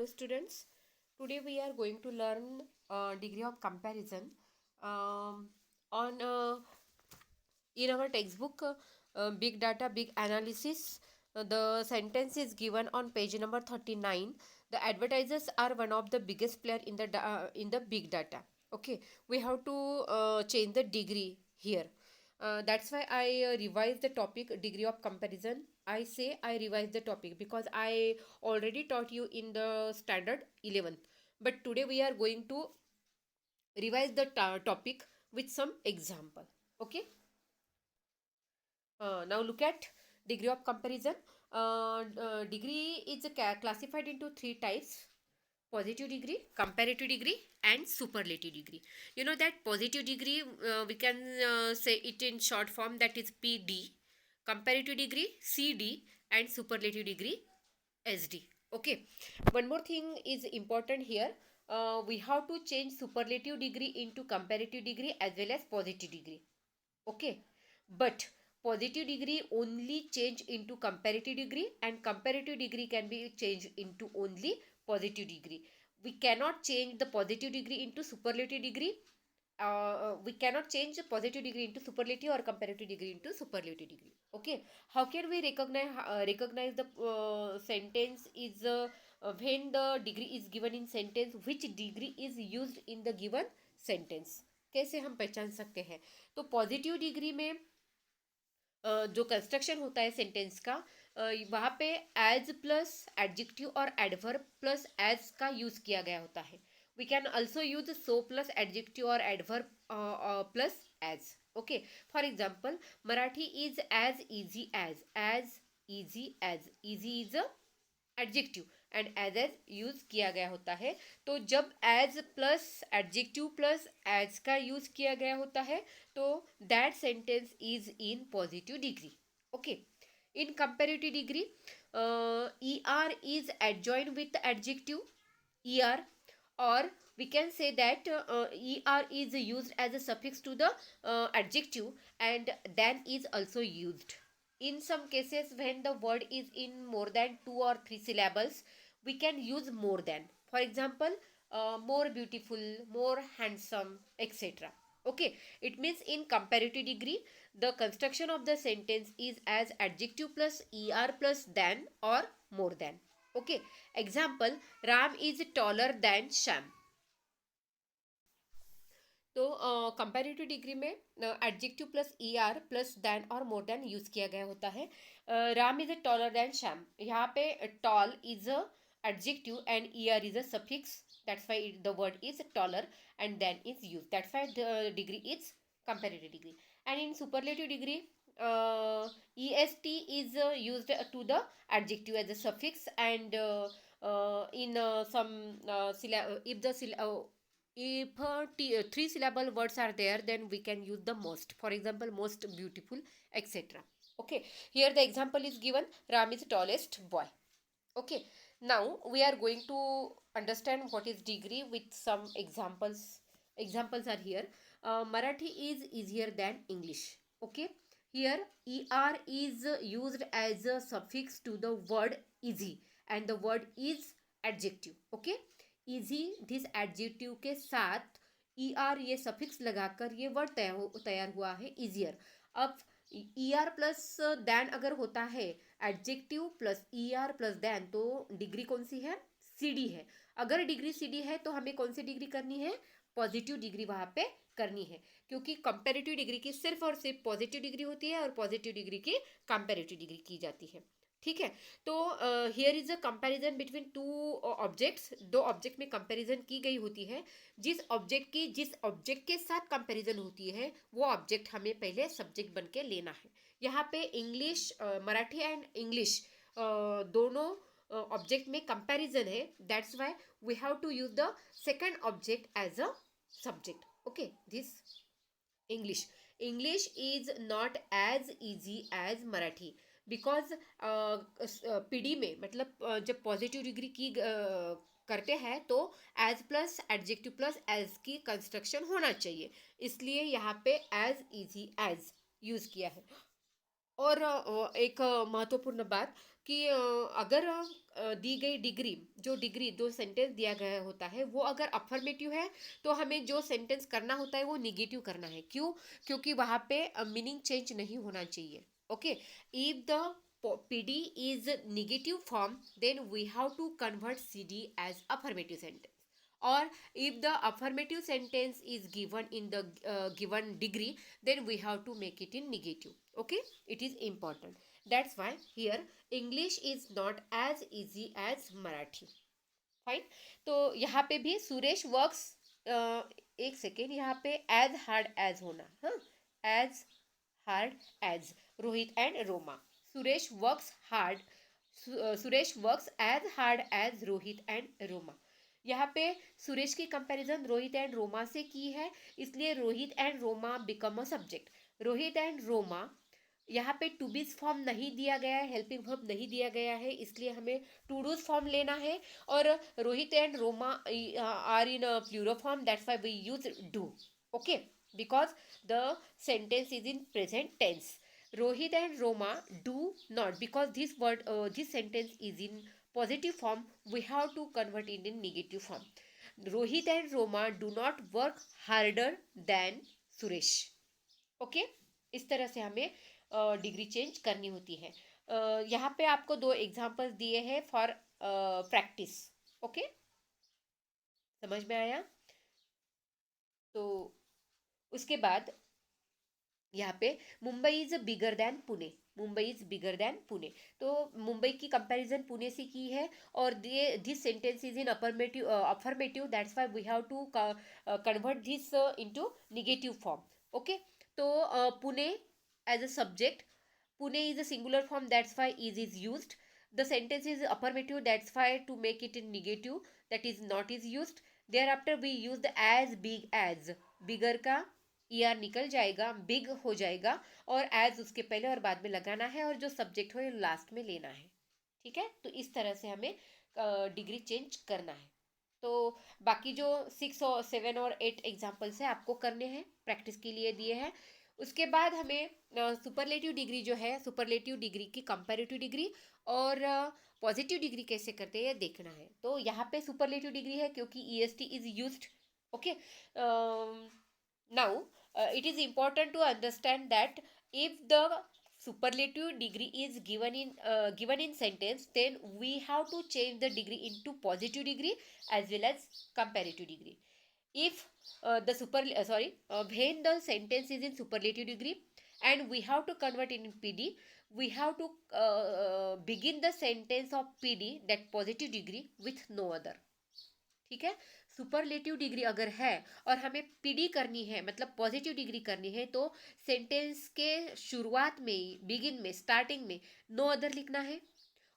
Hello students, today we are going to learn degree of comparison on in our textbook Big Data Big Analysis. The sentence is given on page number 39. The advertisers are one of the biggest player in the big data. Okay, we have to change the degree here. That's why I revised the topic degree of comparison. I say I revised the topic because I already taught you in the standard 11th. But today we are going to revise the topic with some example. Okay. Now look at degree of comparison. Degree is classified into three types: positive degree, comparative degree, and superlative degree. You know that positive degree, we can say it in short form, that is PD, comparative degree CD, and superlative degree SD. Okay. One more thing is important here. We have to change superlative degree into comparative degree as well as positive degree. Okay, but positive degree only change into comparative degree, and comparative degree can be changed into only positive degree. We cannot change the positive degree into superlative degree. We cannot change the positive degree into superlative or comparative degree into superlative degree. Okay, how can we recognize the sentence is when the degree is given in sentence, which degree is used in the given sentence? कैसे हम पहचान सकते हैं? तो positive degree में जो construction होता है सेंटेंस का, वहाँ पे एज प्लस एडजेक्टिव और एडवर्ब प्लस एज का यूज किया गया होता है. We can also use so plus adjective और adverb plus as. Okay, for example Marathi is as easy is adjective and as use किया गया होता है. तो जब as plus adjective plus as का यूज किया गया होता है तो that sentence is in positive degree. Okay, in comparative degree E R is adjoin with adjective E R, or we can say that er is used as a suffix to the adjective and then is also used. In some cases when the word is in more than 2 or 3 syllables, we can use more than. For example, more beautiful, more handsome, etc. Okay, it means in comparative degree the construction of the sentence is as adjective plus er plus than or more than. Okay, example, Ram is taller than Sham. तो comparative degree में adjective plus E R plus than और more than use किया गया होता है. Ram is a taller than Shyam. यहाँ पे tall is a adjective and E R is a suffix. That's why the word is taller and than is use. That's why the degree is comparative degree. And in superlative degree est is used to the adjective as a suffix, and in some if the if 3 syllable words are there, then we can use the most. For example, most beautiful, etc. Okay, here the example is given, Ram is tallest boy. Okay, now we are going to understand what is degree with some examples are here. Marathi is easier than English. Okay, here er is used as a suffix to the word easy and the word is adjective. Okay, easy this adjective के साथ E R ये suffix लगाकर ये word तैयार हुआ है easier. अब ई R plus then अगर होता है adjective plus E R plus than, तो डिग्री कौन सी है? सी डी है. अगर डिग्री सी डी है तो हमें कौन सी डिग्री करनी है? पॉजिटिव डिग्री वहाँ पे करनी है, क्योंकि कंपेरेटिव डिग्री की सिर्फ और सिर्फ पॉजिटिव डिग्री होती है और पॉजिटिव डिग्री की कंपेरेटिव डिग्री की जाती है. ठीक है, तो here is a comparison between two objects. दो ऑब्जेक्ट में कंपैरिजन की गई होती है. जिस ऑब्जेक्ट के साथ कंपैरिजन होती है वो ऑब्जेक्ट हमें पहले सब्जेक्ट बन के लेना है. यहाँ पे इंग्लिश, मराठी एंड इंग्लिश दोनों ऑब्जेक्ट में कंपैरिजन है. That's why we have to use the second object as a subject. Okay, this English is not as easy as Marathi, because PD में मतलब जब पॉजिटिव डिग्री की करते हैं तो as plus adjective plus as की कंस्ट्रक्शन होना चाहिए, इसलिए यहाँ पे एज इजी एज यूज किया है. और एक महत्वपूर्ण बात, कि अगर दी गई डिग्री, जो सेंटेंस दिया गया होता है वो अगर अफर्मेटिव है तो हमें जो सेंटेंस करना होता है वो निगेटिव करना है। क्यों? क्योंकि वहाँ पे मीनिंग चेंज नहीं होना चाहिए। Okay, if the PD is negative form, then we have to convert CD as affirmative sentence. Or if the affirmative sentence is given in the given degree, then we have to make it in negative. Okay, it is important. That's why here English is not as easy as Marathi. Fine. तो यहाँ पे भी Suresh works, एक second, यहाँ पे as hard as होना, हाँ, as hard as Rohit and Roma. Suresh works hard, Suresh works as hard as Rohit and Roma. यहाँ पे सुरेश की कंपैरिजन रोहित एंड रोमा से की है, इसलिए Rohit and Roma become a subject. Rohit and Roma, यहाँ पे टू बीज फॉर्म नहीं दिया गया है, हेल्पिंग वर्ब नहीं दिया गया है, इसलिए हमें टू डूज फॉर्म लेना है। और Rohit and Roma are in plural form, that's why we use do. Okay, because the sentence is in present tense. Rohit and Roma do not, because this sentence is in positive form, we have to convert it in negative form. Rohit and Roma do not work harder than Suresh. Okay, इस तरह से हमें degree change करनी होती है। यहाँ पे आपको दो एग्जांपल्स दिए हैं फॉर प्रैक्टिस। ओके, समझ में आया? तो उसके बाद यहाँ पे Mumbai is bigger than Pune, Mumbai is bigger than Pune. तो मुंबई की कंपैरिजन पुणे से की है, और this sentence is in affirmative, that's why we have to convert this into negative form. Okay, तो Pune as a subject, Pune is a singular form, that's why is used. The sentence is affirmative, that's why to make it in negative, that is not is used. Thereafter we use the as big as, bigger का er निकल जाएगा, big हो जाएगा, और as उसके पहले और बाद में लगाना है, और जो सब्जेक्ट हो ये लास्ट में लेना है। ठीक है, तो इस तरह से हमें डिग्री चेंज करना है। तो बाकी जो 6 और 7 और 8 एग्जाम्पल्स है आपको करने हैं, प्रैक्टिस के लिए दिए हैं। उसके बाद हमें सुपरलेटिव डिग्री जो है, सुपरलेटिव डिग्री की कंपैरेटिव डिग्री और पॉजिटिव डिग्री कैसे करते हैं ये देखना है। तो यहाँ पे सुपरलेटिव डिग्री है क्योंकि EST is used. Okay, now it is important to understand that if the superlative degree is given in sentence, then we have to change the degree into positive degree as well as comparative degree. If when the sentence is in superlative degree and we have to convert it in PD, we have to begin the sentence of PD, that positive degree, with no other. ठीक है, superlative degree अगर है और हमें PD करनी है, मतलब positive degree करनी है, तो सेंटेंस के शुरुआत में, बिगिन में, स्टार्टिंग में नो अदर लिखना है,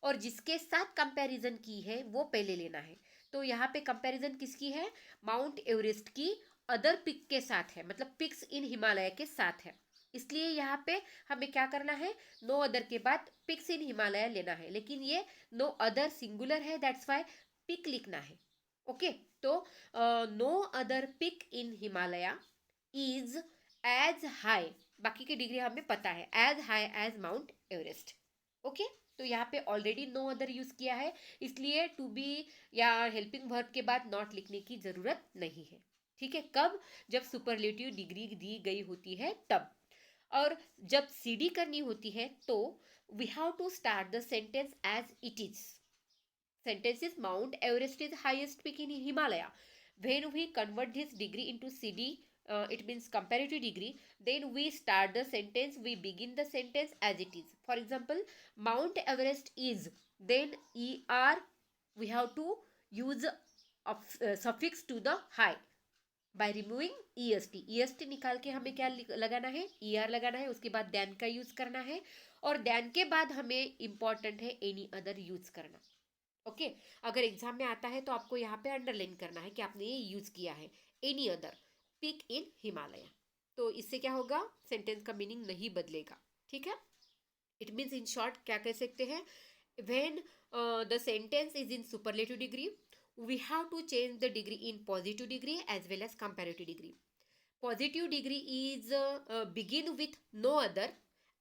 और जिसके साथ कंपैरिजन की है वो पहले लेना है। तो यहाँ पे कंपैरिजन किसकी है? माउंट एवरेस्ट की अदर पिक के साथ है, मतलब पिक्स इन हिमालय के साथ है, इसलिए यहाँ पे हमें क्या करना है? नो अदर के बाद पिक्स इन हिमालय लेना है, लेकिन ये नो अदर सिंगुलर है, दैट्स वाई पिक लिखना है। ओके, तो no other peak in Himalaya is as high, बाकी की डिग्री हमें पता है, as high as Mount Everest. Okay, तो यहाँ पे ऑलरेडी नो अदर यूज किया है, इसलिए टू बी या हेल्पिंग वर्ब के बाद नॉट लिखने की जरूरत नहीं है। ठीक है, कब? जब सुपरलेटिव डिग्री दी गई होती है तब। और जब सीडी करनी होती है तो we have to start the sentence as it is. Sentence is Mount Everest is highest peak in Himalaya. When we convert this degree into CD, it means comparative degree, then we start the sentence, we begin the sentence as it is. For example, Mount Everest is, then ER, we have to use a suffix to the high by removing EST निकाल के हमें क्या लगाना है? ER लगाना है, उसके बाद then का यूज करना है, और then के बाद हमें important है any other यूज करना। ओके, अगर एग्जाम में आता है तो आपको यहाँ पे अंडरलाइन करना है कि आपने ये यूज किया है, any other peak in Himalaya. तो इससे क्या होगा? सेंटेंस का मीनिंग नहीं बदलेगा। ठीक है, इट मीन्स इन शॉर्ट क्या कह सकते हैं? When the sentence is in superlative degree, we have to change the degree in positive degree as well as comparative degree. Positive degree is begin with no other,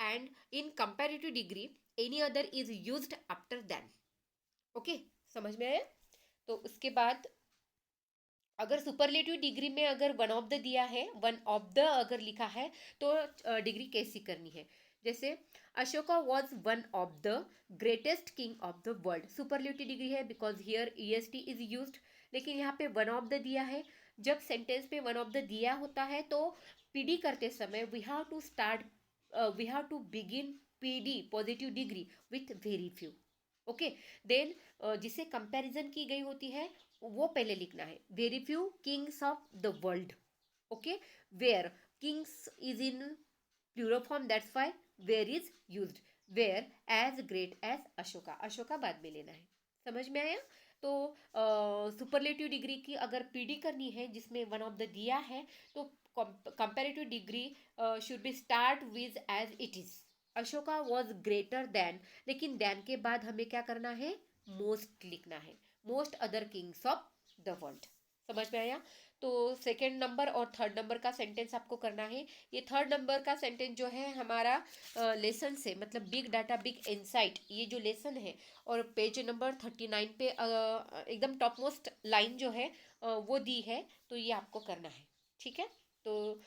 and in comparative degree any other is used after than. Okay, समझ में आया? तो उसके बाद अगर superlative degree में अगर one of the दिया है, वन ऑफ द अगर लिखा है, तो डिग्री कैसी करनी है? जैसे Ashoka was one of the greatest king of the world, superlative degree है because here EST is used. लेकिन यहाँ पे वन ऑफ द दिया है। जब सेंटेंस पे वन ऑफ द दिया होता है तो PD करते समय we have to begin PD positive degree with very few. Okay, then जिसे कंपैरिजन की गई होती है वो पहले लिखना है, very few kings of the world. Okay, were kings is in plural form, that's why were is used. Were as great as Ashoka, Ashoka बाद में लेना है। समझ में आया? तो सुपरलेटिव डिग्री की अगर PD करनी है जिसमें वन ऑफ द दिया है, तो comparative degree should be start with as it is. Ashoka was greater than, लेकिन देन के बाद हमें क्या करना है? मोस्ट लिखना है, most other kings of the world. समझ में आया? तो सेकेंड नंबर और थर्ड नंबर का सेंटेंस आपको करना है। ये थर्ड नंबर का सेंटेंस जो है हमारा लेसन से, मतलब बिग डाटा बिग इनसाइट, ये जो लेसन है, और पेज नंबर 39 पे एकदम टॉप मोस्ट लाइन जो है वो दी है, तो ये आपको करना है। ठीक है? तो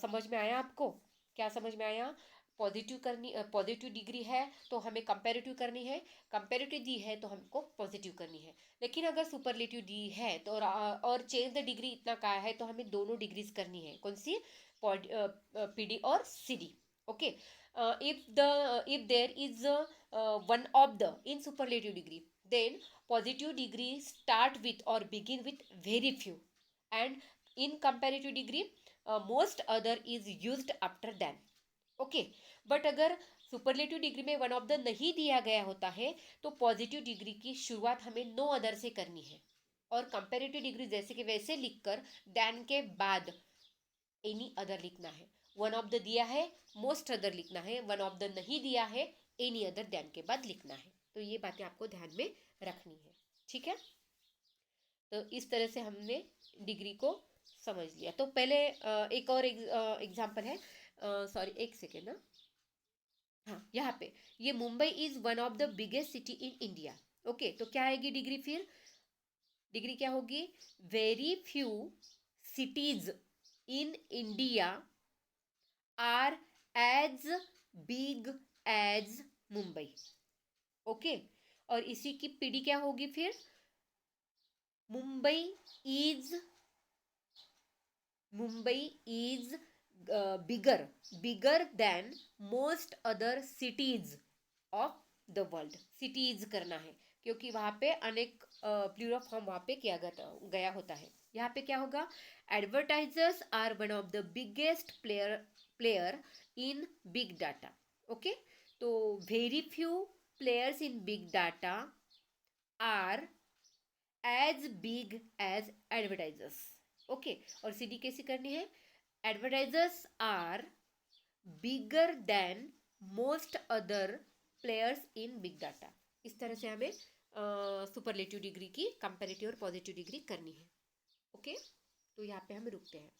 समझ में आया आपको? क्या समझ में आया? पॉजिटिव डिग्री है तो हमें कंपैरेटिव करनी है, कंपैरेटिव दी है तो हमको पॉजिटिव करनी है। लेकिन अगर सुपरलेटिव दी है तो और चेंज द डिग्री इतना का है तो हमें दोनों डिग्रीज करनी है। कौन सी? PD और CD। Okay, if there is one of the in superlative degree, then positive degree start with और begin with very few, and in comparative degree most other is used after than. Okay, but अगर superlative degree में one of the नहीं दिया गया होता है तो positive degree की शुरुआत हमें नो अदर से करनी है, और कंपैरेटिव डिग्री जैसे कि वैसे लिखकर देन के बाद एनी अदर लिखना है। वन ऑफ द दिया है, मोस्ट अदर लिखना है। वन ऑफ द नहीं दिया है, एनी अदर देन के बाद लिखना है। तो ये बातें आपको ध्यान में रखनी है। ठीक है? तो इस तरह से हमने डिग्री को समझ लिया। तो पहले एक और एग्जाम्पल है, सॉरी एक सेकेंड ना, हाँ यहाँ पे, ये Mumbai is one of the biggest city in India. Okay, तो क्या आएगी डिग्री फिर? डिग्री क्या होगी? Very few cities in India are as big as Mumbai. Okay, और इसी की PD क्या होगी फिर? Mumbai is bigger than most other cities of the world. Cities करना है क्योंकि वहाँ पे अनेक प्लूरल फॉर्म वहाँ पे किया गया होता है। यहाँ पे क्या होगा? Advertisers are one of the biggest player in big data. Okay, तो very few players in big data are as big as advertisers. Okay, और CD कैसी करनी है? Advertisers are bigger than most other players in big data. इस तरह से हमें superlative degree की कंपैरेटिव और पॉजिटिव डिग्री करनी है। ओके, तो यहाँ पे हम रुकते हैं।